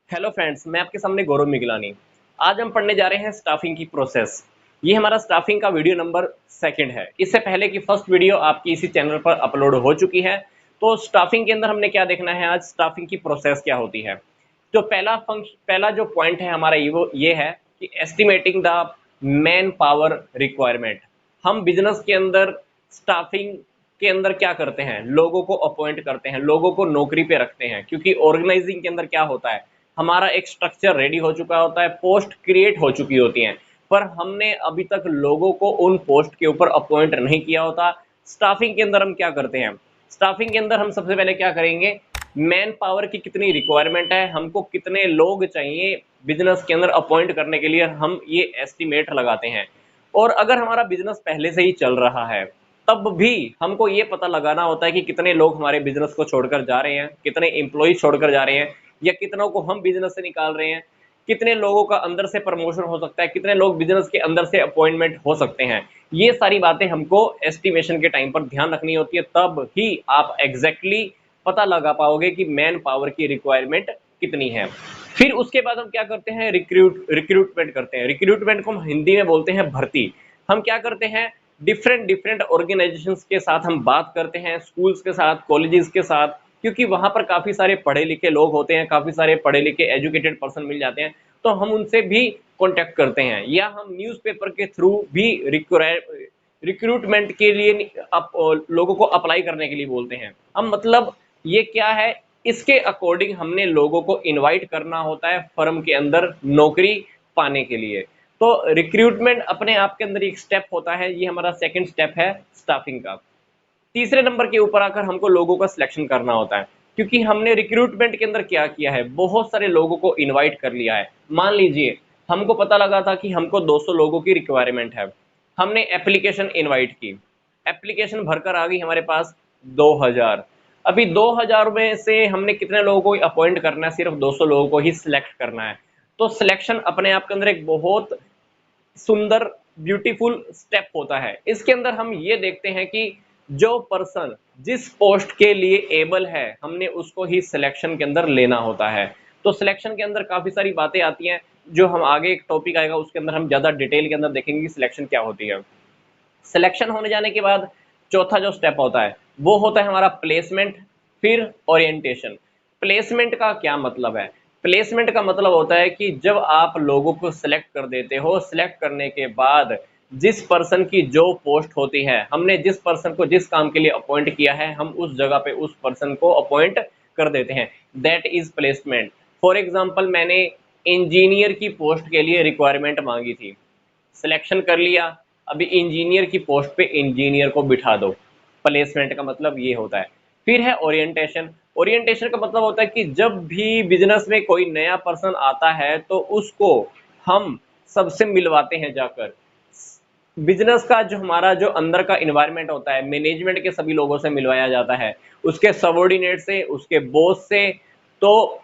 Hello friends, मैं आपके सामने गौरव मिगलानी। आज हम पढ़ने जा रहे हैं स्टाफिंग की प्रोसेस। ये हमारा स्टाफिंग का वीडियो नंबर सेकंड है। इससे पहले की फर्स्ट वीडियो आपकी इसी चैनल पर अपलोड हो चुकी है। तो स्टाफिंग के अंदर हमने क्या देखना है, आज स्टाफिंग की प्रोसेस क्या होती है। तो पहला जो पॉइंट है हमारा वो ये है कि estimating the man power requirement. हम बिजनेस के अंदर स्टाफिंग के अंदर क्या करते हैं, लोगों को अपॉइंट करते हैं, लोगों को नौकरी पे रखते हैं। क्योंकि ऑर्गेनाइजिंग के अंदर क्या होता है, हमारा एक स्ट्रक्चर रेडी हो चुका होता है, पोस्ट क्रिएट हो चुकी होती हैं, पर हमने अभी तक लोगों को उन पोस्ट के ऊपर अपॉइंट नहीं किया होता। स्टाफिंग के अंदर हम क्या करते हैं, स्टाफिंग के अंदर हम सबसे पहले क्या करेंगे, मैन पावर की कितनी रिक्वायरमेंट है, हमको कितने लोग चाहिए बिजनेस के अंदर अपॉइंट करने के लिए, हम ये एस्टिमेट लगाते हैं। और अगर हमारा बिजनेस पहले से ही चल रहा है तब भी हमको ये पता लगाना होता है कि कितने लोग हमारे बिजनेस को छोड़कर जा रहे हैं, कितने एम्प्लॉय छोड़कर जा रहे हैं, या कितनों को हम बिजनेस से निकाल रहे हैं, कितने लोगों का अंदर से प्रमोशन हो सकता है, कितने लोग बिजनेस के अंदर से अपॉइंटमेंट हो सकते हैं। ये सारी बातें हमको एस्टिमेशन के टाइम पर ध्यान रखनी होती है, तब ही आप एग्जैक्टली पता लगा पाओगे कि मैन पावर की रिक्वायरमेंट कितनी है। फिर उसके बाद हम क्या करते हैं, रिक्रूटमेंट करते हैं। रिक्रूटमेंट को हम हिंदी में बोलते हैं भर्ती। हम क्या करते हैं, डिफरेंट डिफरेंट ऑर्गेनाइजेशंस के साथ हम बात करते हैं, स्कूल्स के साथ, कॉलेजेस के साथ, क्योंकि वहां पर काफी सारे पढ़े लिखे लोग होते हैं, काफी सारे पढ़े लिखे एजुकेटेड पर्सन मिल जाते हैं। तो हम उनसे भी कांटेक्ट करते हैं, या हम न्यूज़पेपर के थ्रू भी रिक्रूटमेंट के लिए लोगों को अप्लाई करने के लिए बोलते हैं। हम मतलब ये क्या है, इसके अकॉर्डिंग हमने लोगों को इनवाइट करना होता है फर्म के अंदर नौकरी पाने के लिए। तो रिक्रूटमेंट अपने आप के अंदर एक स्टेप होता है, ये हमारा सेकंड स्टेप है स्टाफिंग का। तीसरे नंबर के ऊपर आकर हमको लोगों का सिलेक्शन करना होता है, क्योंकि हमने रिक्रूटमेंट के अंदर क्या किया है, बहुत सारे लोगों को इनवाइट कर लिया है। मान लीजिए हमको पता लगा था कि हमको 200 लोगों की रिक्वायरमेंट है, हमने एप्लीकेशन इनवाइट की, एप्लीकेशन भरकर आ गई हमारे पास 2000। अभी 2000 में से हमने कितने लोगों को अपॉइंट करना है, सिर्फ 200 लोगों को ही सिलेक्ट करना है। तो सिलेक्शन अपने आप के अंदर एक बहुत सुंदर ब्यूटीफुल स्टेप होता है। इसके अंदर हम ये देखते हैं कि जो पर्सन जिस पोस्ट के लिए एबल है, हमने उसको ही सिलेक्शन के अंदर लेना होता है। तो सिलेक्शन के अंदर काफी सारी बातें आती हैं, जो हम आगे एक टॉपिक आएगा उसके अंदर हम ज्यादा डिटेल के अंदर देखेंगे कि सिलेक्शन क्या होती है। सिलेक्शन होने जाने के बाद चौथा जो स्टेप होता है वो होता है हमारा प्लेसमेंट, फिर ओरिएंटेशन। प्लेसमेंट का क्या मतलब है, प्लेसमेंट का मतलब होता है कि जब आप लोगों को सिलेक्ट कर देते हो, सिलेक्ट करने के बाद जिस पर्सन की जो पोस्ट होती है, हमने जिस पर्सन को जिस काम के लिए अपॉइंट किया है, हम उस जगह पे उस पर्सन को अपॉइंट कर देते हैं। That is placement. For example, मैंने इंजीनियर की पोस्ट के लिए रिक्वायरमेंट मांगी थी, सिलेक्शन कर लिया, अभी इंजीनियर की पोस्ट पे इंजीनियर को बिठा दो। प्लेसमेंट का मतलब ये होता है। फिर है ओरिएंटेशन। ओरिएंटेशन का मतलब होता है कि जब भी बिजनेस में कोई नया पर्सन आता है तो उसको हम सबसे मिलवाते हैं जाकर। बिजनेस का जो हमारा जो अंदर का इन्वायरमेंट होता है, मैनेजमेंट के सभी लोगों से मिलवाया जाता है, उसके सबॉर्डिनेट से, उसके बॉस से। तो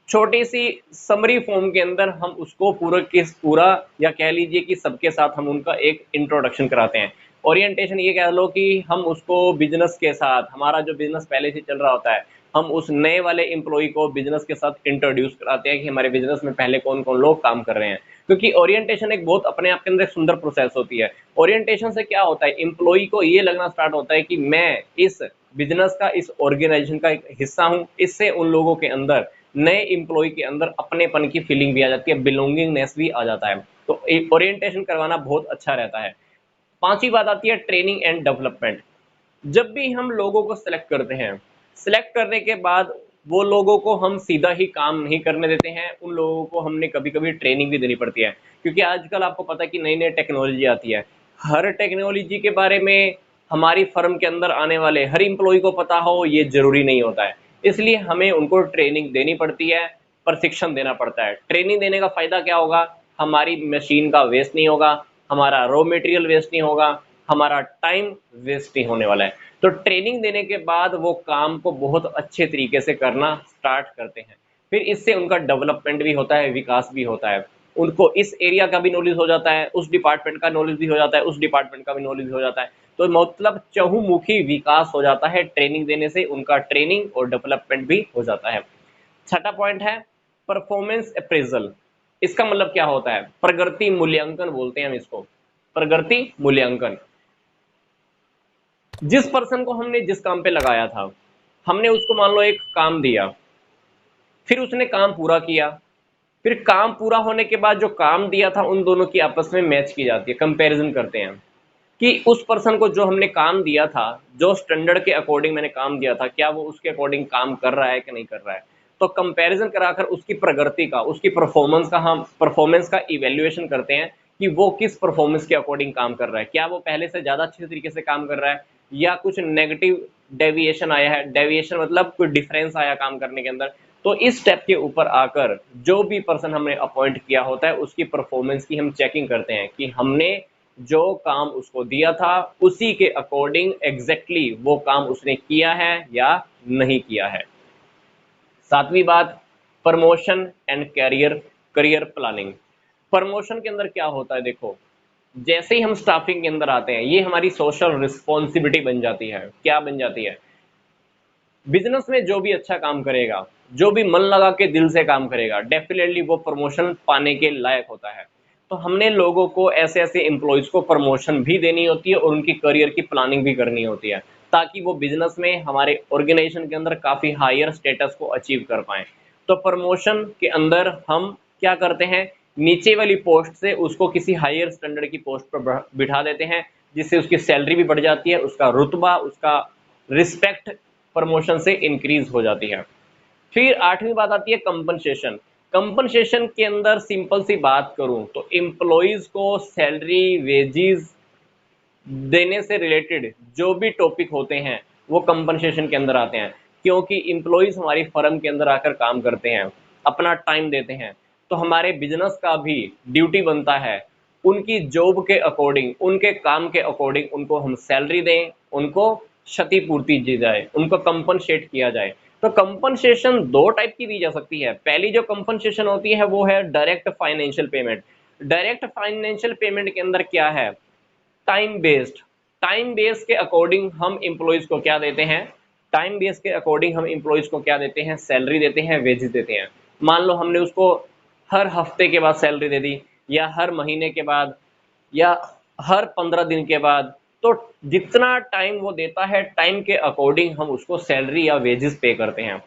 छोटी सी समरी फॉर्म के अंदर हम उसको पूरा किस पूरा, या कह लीजिए कि सबके साथ हम उनका एक इंट्रोडक्शन कराते हैं। ओरिएंटेशन ये कह लो कि हम उसको बिजनेस के साथ, हमारा जो बिजनेस पहले से चल रहा होता है, हम उस नए वाले एम्प्लॉय को बिजनेस के साथ इंट्रोड्यूस कराते हैं कि हमारे बिजनेस में पहले कौन कौन लोग काम कर रहे हैं। क्योंकि ओरिएंटेशन एक बहुत अपने आप के अंदर एक सुंदर प्रोसेस होती है। ओरिएंटेशन से क्या होता है, एम्प्लॉय को ये लगना स्टार्ट होता है कि मैं इस बिजनेस का, इस ऑर्गेनाइजेशन का एक हिस्सा हूं। इससे उन लोगों के अंदर, नए एम्प्लॉय के अंदर अपनेपन की फीलिंग भी आ जाती है, बिलोंगिंगनेस भी आ जाता है। तो ओरिएंटेशन करवाना बहुत अच्छा रहता है। पांचवी बात आती है ट्रेनिंग एंड डेवलपमेंट। जब भी हम लोगों को सिलेक्ट करते हैं, सिलेक्ट करने के बाद वो लोगों को हम सीधा ही काम नहीं करने देते हैं, उन लोगों को हमने कभी कभी ट्रेनिंग भी देनी पड़ती है। क्योंकि आजकल आपको पता है कि नई नई टेक्नोलॉजी आती है, हर टेक्नोलॉजी के बारे में हमारी फर्म के अंदर आने वाले हर इम्प्लॉय को पता हो ये जरूरी नहीं होता है। इसलिए हमें उनको ट्रेनिंग देनी पड़ती है, प्रशिक्षण देना पड़ता है। ट्रेनिंग देने का फायदा क्या होगा, हमारी मशीन का वेस्ट नहीं होगा, हमारा रॉ मटेरियल वेस्ट नहीं होगा, हमारा टाइम वेस्ट नहीं होने वाला है। तो ट्रेनिंग देने के बाद वो काम को बहुत अच्छे तरीके से करना स्टार्ट करते हैं। फिर इससे उनका डेवलपमेंट भी होता है, विकास भी होता है। उनको इस एरिया का भी नॉलेज हो जाता है, उस डिपार्टमेंट का नॉलेज भी हो जाता है, उस डिपार्टमेंट का भी नॉलेज हो जाता है। तो मतलब चहुमुखी विकास हो जाता है ट्रेनिंग देने से, उनका ट्रेनिंग और डेवलपमेंट भी हो जाता है। छठा पॉइंट है परफॉर्मेंस अप्रेजल, इसका मतलब क्या होता है? प्रगति मूल्यांकन बोलते हैं हम इसको, प्रगति मूल्यांकन। जिस पर्सन को हमने जिस काम पे लगाया था, हमने उसको मान लो एक काम दिया, फिर उसने काम पूरा किया, फिर काम पूरा होने के बाद जो काम दिया था उन दोनों की आपस में मैच की जाती है, कंपैरिजन करते हैं कि उस पर्सन को जो हमने काम दिया था, जो स्टैंडर्ड के अकॉर्डिंग मैंने काम दिया था, क्या वो उसके अकॉर्डिंग काम कर रहा है कि नहीं कर रहा है। तो कंपैरिजन कराकर उसकी प्रगति का, उसकी परफॉर्मेंस का हम परफॉर्मेंस का इवैल्यूएशन करते हैं कि वो किस परफॉर्मेंस के अकॉर्डिंग काम कर रहा है, क्या वो पहले से ज़्यादा अच्छे तरीके से काम कर रहा है या कुछ नेगेटिव डेविएशन आया है। डेविएशन मतलब कोई डिफरेंस आया काम करने के अंदर। तो इस स्टेप के ऊपर आकर जो भी पर्सन हमने अपॉइंट किया होता है उसकी परफॉर्मेंस की हम चेकिंग करते हैं कि हमने जो काम उसको दिया था उसी के अकॉर्डिंग एग्जैक्टली वो काम उसने किया है या नहीं किया है। सातवीं बात, promotion and career career planning. Promotion के अंदर क्या होता है, देखो जैसे ही हम स्टाफिंग के अंदर आते हैं ये हमारी सोशल रिस्पॉन्सिबिलिटी बन जाती है। क्या बन जाती है? बिजनेस में जो भी अच्छा काम करेगा, जो भी मन लगा के दिल से काम करेगा, डेफिनेटली वो प्रमोशन पाने के लायक होता है। तो हमने लोगों को, ऐसे ऐसे एम्प्लॉयज को प्रमोशन भी देनी होती है और उनकी करियर की प्लानिंग भी करनी होती है ताकि वो बिजनेस में हमारे ऑर्गेनाइजेशन के अंदर काफ़ी हायर स्टेटस को अचीव कर पाएं। तो प्रमोशन के अंदर हम क्या करते हैं, नीचे वाली पोस्ट से उसको किसी हायर स्टैंडर्ड की पोस्ट पर बिठा देते हैं, जिससे उसकी सैलरी भी बढ़ जाती है, उसका रुतबा, उसका रिस्पेक्ट प्रमोशन से इंक्रीज हो जाती है। फिर आठवीं बात आती है कंपनसेशन। कंपनसेशन के अंदर सिंपल सी बात करूं तो एम्प्लॉइज को सैलरी, वेजेस देने से रिलेटेड जो भी टॉपिक होते हैं वो कंपनसेशन के अंदर आते हैं, क्योंकि एम्प्लॉइज हमारी फर्म के अंदर आकर काम करते हैं, अपना टाइम देते हैं। तो हमारे बिजनेस का भी ड्यूटी बनता है उनकी जॉब के अकॉर्डिंग, उनके काम के अकॉर्डिंग उनको हम सैलरी दें, उनको क्षतिपूर्ति दी जाए, उनको कंपनसेट किया जाए। तो कंपनसेशन दो टाइप की दी जा सकती है। पहली जो कंपनसेशन होती है वो है direct financial payment. Direct financial payment के अंदर क्या है, टाइम बेस्ड। टाइम बेस के अकॉर्डिंग हम एम्प्लॉयज को क्या देते हैं, टाइम बेस के अकॉर्डिंग हम एम्प्लॉयज को क्या देते हैं, सैलरी देते हैं, वेजेस देते हैं। मान लो हमने उसको हर हफ्ते के बाद सैलरी दे दी, या हर महीने के बाद, या हर 15 दिन के बाद। तो जितना टाइम वो देता है टाइम के अकॉर्डिंग हम उसको सैलरी या वेजेस पे करते हैं।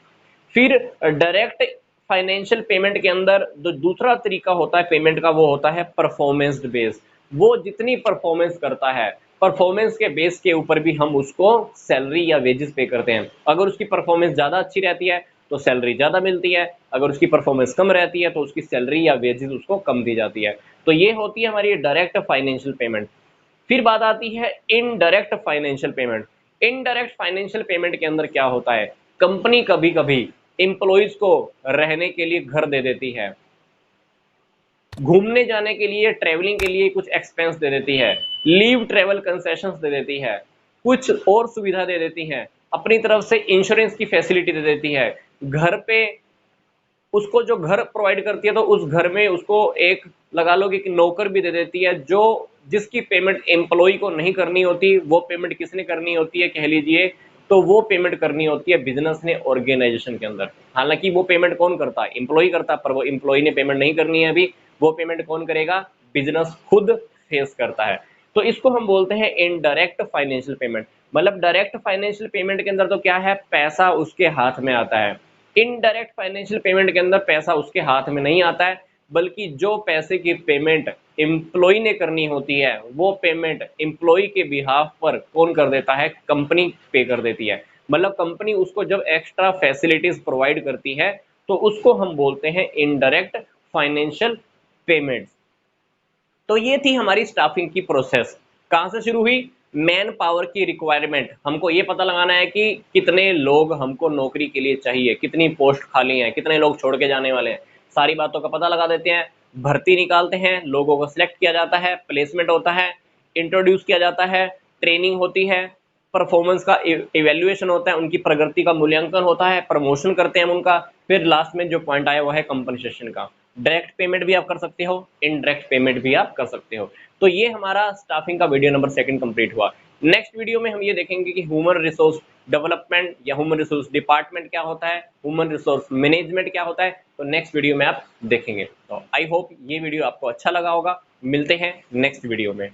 फिर डायरेक्ट फाइनेंशियल पेमेंट के अंदर जो दूसरा तरीका होता है पेमेंट का वो होता है परफॉर्मेंस बेस्ड। वो जितनी परफॉर्मेंस करता है, परफॉर्मेंस के बेस के ऊपर भी हम उसको सैलरी या वेजेस पे करते हैं। अगर उसकी परफॉर्मेंस ज़्यादा अच्छी रहती है तो सैलरी ज़्यादा मिलती है, अगर उसकी परफॉर्मेंस कम रहती है तो उसकी सैलरी या वेजेस उसको कम दी जाती है। तो ये होती है हमारी डायरेक्ट फाइनेंशियल पेमेंट। फिर बात आती है indirect financial payment. Indirect financial payment के अंदर क्या होता है, कंपनी कभी कभी एम्प्लॉयज को रहने के लिए घर दे देती है, घूमने जाने के लिए, ट्रेवलिंग के लिए कुछ एक्सपेंस दे देती है, लीव ट्रेवल कंसेशंस दे देती है, कुछ और सुविधा दे देती है, अपनी तरफ से इंश्योरेंस की फैसिलिटी दे देती है। घर पे उसको जो घर प्रोवाइड करती है तो उस घर में उसको एक लगा लो कि नौकर भी दे देती है, जो जिसकी पेमेंट एम्प्लॉय को नहीं करनी होती, वो पेमेंट किसने करनी होती है कह लीजिए, तो वो पेमेंट करनी होती है बिजनेस ने ऑर्गेनाइजेशन के अंदर। हालांकि वो पेमेंट कौन करता है, एम्प्लॉय करता है, पर वो एम्प्लॉय ने पेमेंट नहीं करनी है अभी, वो पेमेंट कौन करेगा, बिजनेस खुद फेस करता है। तो इसको हम बोलते हैं इनडायरेक्ट फाइनेंशियल पेमेंट। मतलब डायरेक्ट फाइनेंशियल पेमेंट के अंदर तो क्या है, पैसा उसके हाथ में आता है। इनडायरेक्ट फाइनेंशियल पेमेंट के अंदर पैसा उसके हाथ में नहीं आता है, बल्कि जो पैसे की पेमेंट एम्प्लॉय ने करनी होती है वो पेमेंट एम्प्लॉय के बिहाफ पर कौन कर देता है, कंपनी पे कर देती है। मतलब कंपनी उसको जब एक्स्ट्रा फैसिलिटीज प्रोवाइड करती है तो उसको हम बोलते हैं इनडायरेक्ट फाइनेंशियल पेमेंट्स। तो ये थी हमारी स्टाफिंग की प्रोसेस। कहां से शुरू हुई, मैन पावर की रिक्वायरमेंट, हमको ये पता लगाना है कि कितने लोग हमको नौकरी के लिए चाहिए, कितनी पोस्ट खाली हैं, कितने लोग छोड़ के जाने वाले हैं, सारी बातों का पता लगा देते हैं। भर्ती निकालते हैं, लोगों को सिलेक्ट किया जाता है, प्लेसमेंट होता है, इंट्रोड्यूस किया जाता है, ट्रेनिंग होती है, परफॉर्मेंस का इवेल्युएशन होता है, उनकी प्रगति का मूल्यांकन होता है, प्रमोशन करते हैं हम उनका। फिर लास्ट में जो पॉइंट आया वो है कंपनसेशन का। डायरेक्ट पेमेंट भी आप कर सकते हो, इनडायरेक्ट पेमेंट भी आप कर सकते हो। तो ये हमारा स्टाफिंग का वीडियो नंबर 2 कंप्लीट हुआ। नेक्स्ट वीडियो में हम ये देखेंगे कि ह्यूमन रिसोर्स डेवलपमेंट या ह्यूमन रिसोर्स डिपार्टमेंट क्या होता है, ह्यूमन रिसोर्स मैनेजमेंट क्या होता है, तो नेक्स्ट वीडियो में आप देखेंगे। तो आई होप ये वीडियो आपको अच्छा लगा होगा। मिलते हैं नेक्स्ट वीडियो में।